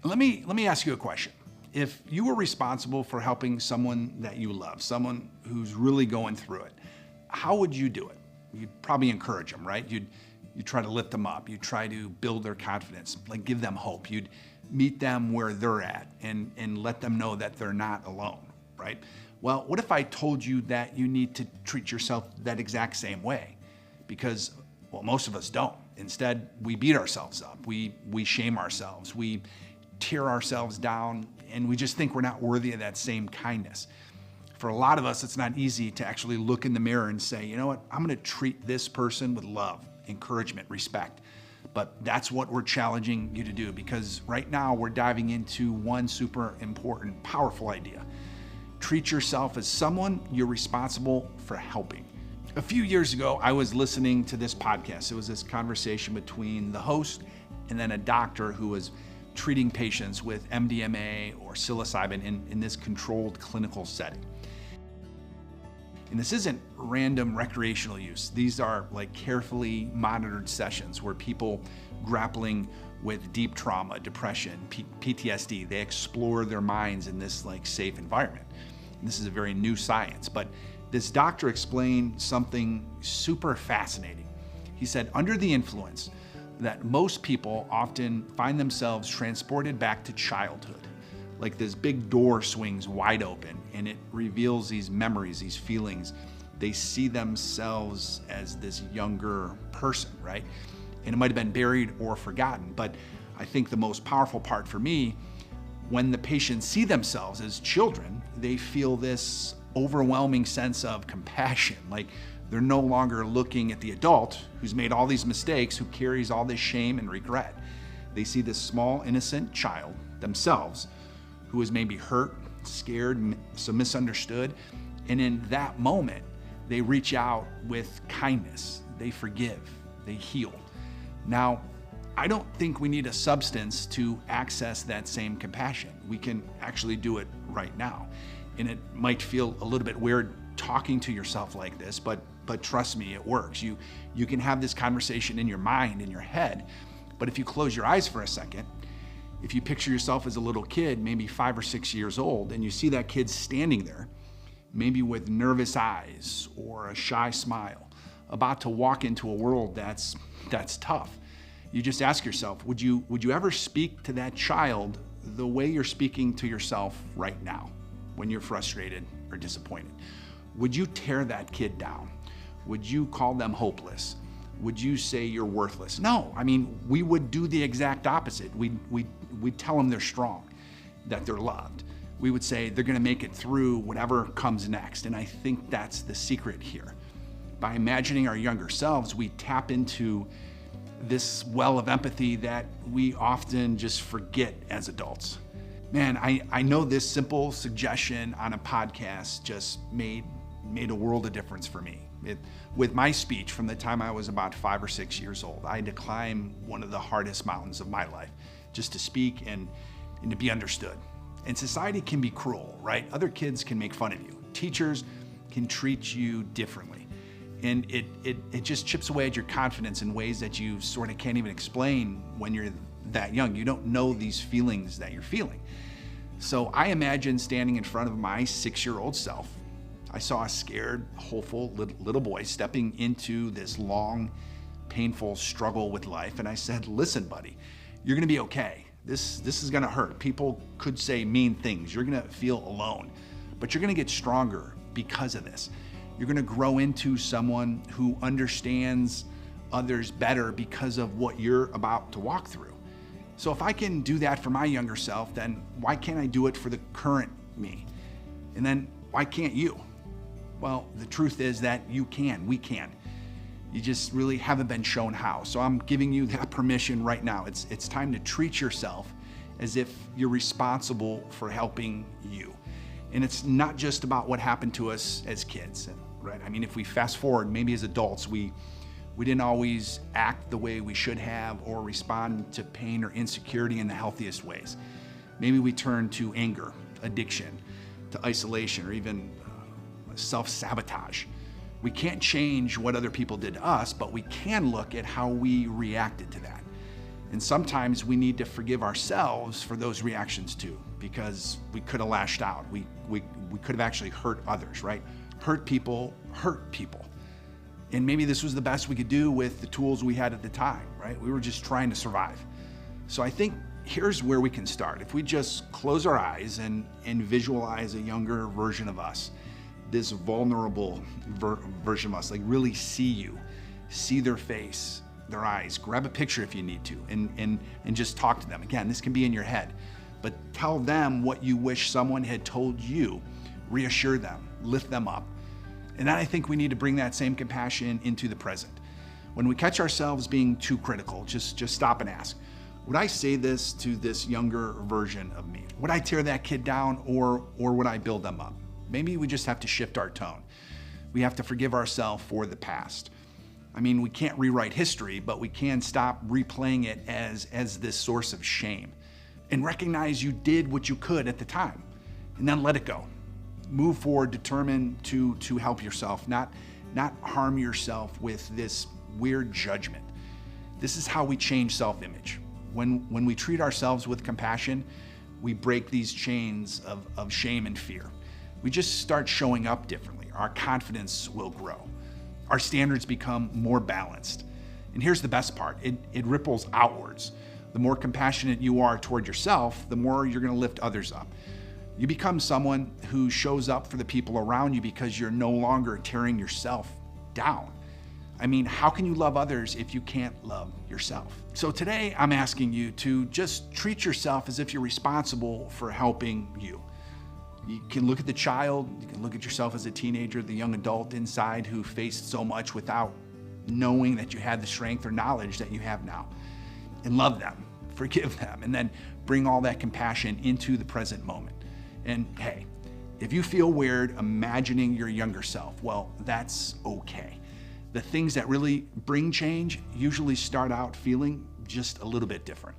Let me ask you a question. If you were responsible for helping someone that you love, someone who's really going through it, how would you do it? You'd probably encourage them, right? You'd try to lift them up. You'd try to build their confidence, like give them hope. You'd meet them where they're at and let them know that they're not alone, right? Well, what if I told you that you need to treat yourself that exact same way? Because, well, most of us don't. Instead, we beat ourselves up. We shame ourselves. We tear ourselves down, and we just think we're not worthy of that same kindness. For a lot of us, it's not easy to actually look in the mirror and say, you know what, I'm gonna treat this person with love, encouragement, respect. But that's what we're challenging you to do, because right now we're diving into one super important, powerful idea. Treat yourself as someone you're responsible for helping. A few years ago, I was listening to this podcast. It was this conversation between the host and then a doctor who was treating patients with MDMA or psilocybin in this controlled clinical setting. And this isn't random recreational use. These are like carefully monitored sessions where people grappling with deep trauma, depression, PTSD, they explore their minds in this like safe environment. And this is a very new science, but this doctor explained something super fascinating. He said, under the influence, that most people often find themselves transported back to childhood. Like this big door swings wide open and it reveals these memories, these feelings. They see themselves as this younger person, right? And it might have been buried or forgotten, but I think the most powerful part for me, when the patients see themselves as children, they feel this overwhelming sense of compassion. Like they're no longer looking at the adult who's made all these mistakes, who carries all this shame and regret. They see this small, innocent child themselves who is maybe hurt, scared, so misunderstood. And in that moment, they reach out with kindness. They forgive, they heal. Now, I don't think we need a substance to access that same compassion. We can actually do it right now. And it might feel a little bit weird talking to yourself like this, but trust me, it works. You can have this conversation in your mind, in your head, but if you close your eyes for a second, if you picture yourself as a little kid, maybe 5 or 6 years old, and you see that kid standing there, maybe with nervous eyes or a shy smile, about to walk into a world that's tough, you just ask yourself, would you ever speak to that child the way you're speaking to yourself right now when you're frustrated or disappointed? Would you tear that kid down? Would you call them hopeless? Would you say you're worthless? No, I mean, we would do the exact opposite. We'd tell them they're strong, that they're loved. We would say they're gonna make it through whatever comes next. And I think that's the secret here. By imagining our younger selves, we tap into this well of empathy that we often just forget as adults. Man, I know this simple suggestion on a podcast just made a world of difference for me. With my speech from the time I was about 5 or 6 years old, I had to climb one of the hardest mountains of my life just to speak and to be understood. And society can be cruel, right? Other kids can make fun of you. Teachers can treat you differently. And it just chips away at your confidence in ways that you sort of can't even explain when you're that young. You don't know these feelings that you're feeling. So I imagine standing in front of my 6-year-old self. I saw a scared, hopeful little boy stepping into this long, painful struggle with life. And I said, listen, buddy, you're gonna be okay. This is gonna hurt. People could say mean things. You're gonna feel alone, but you're gonna get stronger because of this. You're gonna grow into someone who understands others better because of what you're about to walk through. So if I can do that for my younger self, then why can't I do it for the current me? And then why can't you? Well, the truth is that you can, we can. You just really haven't been shown how. So I'm giving you that permission right now. It's time to treat yourself as if you're responsible for helping you. And it's not just about what happened to us as kids, right? I mean, if we fast forward, maybe as adults, we didn't always act the way we should have or respond to pain or insecurity in the healthiest ways. Maybe we turn to anger, addiction, to isolation, or even self-sabotage. We can't change what other people did to us, but we can look at how we reacted to that. And sometimes we need to forgive ourselves for those reactions too, because we could have lashed out. We could have actually hurt others, right? Hurt people. And maybe this was the best we could do with the tools we had at the time, right? We were just trying to survive. So I think here's where we can start. If we just close our eyes and visualize a younger version of us, this vulnerable version of us, like really see you, see their face, their eyes, grab a picture if you need to, and just talk to them. Again, this can be in your head, but tell them what you wish someone had told you, reassure them, lift them up. And then I think we need to bring that same compassion into the present. When we catch ourselves being too critical, just stop and ask, would I say this to this younger version of me? Would I tear that kid down, or would I build them up? Maybe we just have to shift our tone. We have to forgive ourselves for the past. I mean, we can't rewrite history, but we can stop replaying it as this source of shame and recognize you did what you could at the time, and then let it go. Move forward, determined to help yourself, not harm yourself with this weird judgment. This is how we change self-image. When we treat ourselves with compassion, we break these chains of shame and fear. We just start showing up differently. Our confidence will grow. Our standards become more balanced. And here's the best part, it ripples outwards. The more compassionate you are toward yourself, the more you're gonna lift others up. You become someone who shows up for the people around you because you're no longer tearing yourself down. I mean, how can you love others if you can't love yourself? So today I'm asking you to just treat yourself as if you're responsible for helping you. You can look at the child, you can look at yourself as a teenager, the young adult inside who faced so much without knowing that you had the strength or knowledge that you have now. And love them, forgive them, and then bring all that compassion into the present moment. And hey, if you feel weird imagining your younger self, well, that's okay. The things that really bring change usually start out feeling just a little bit different.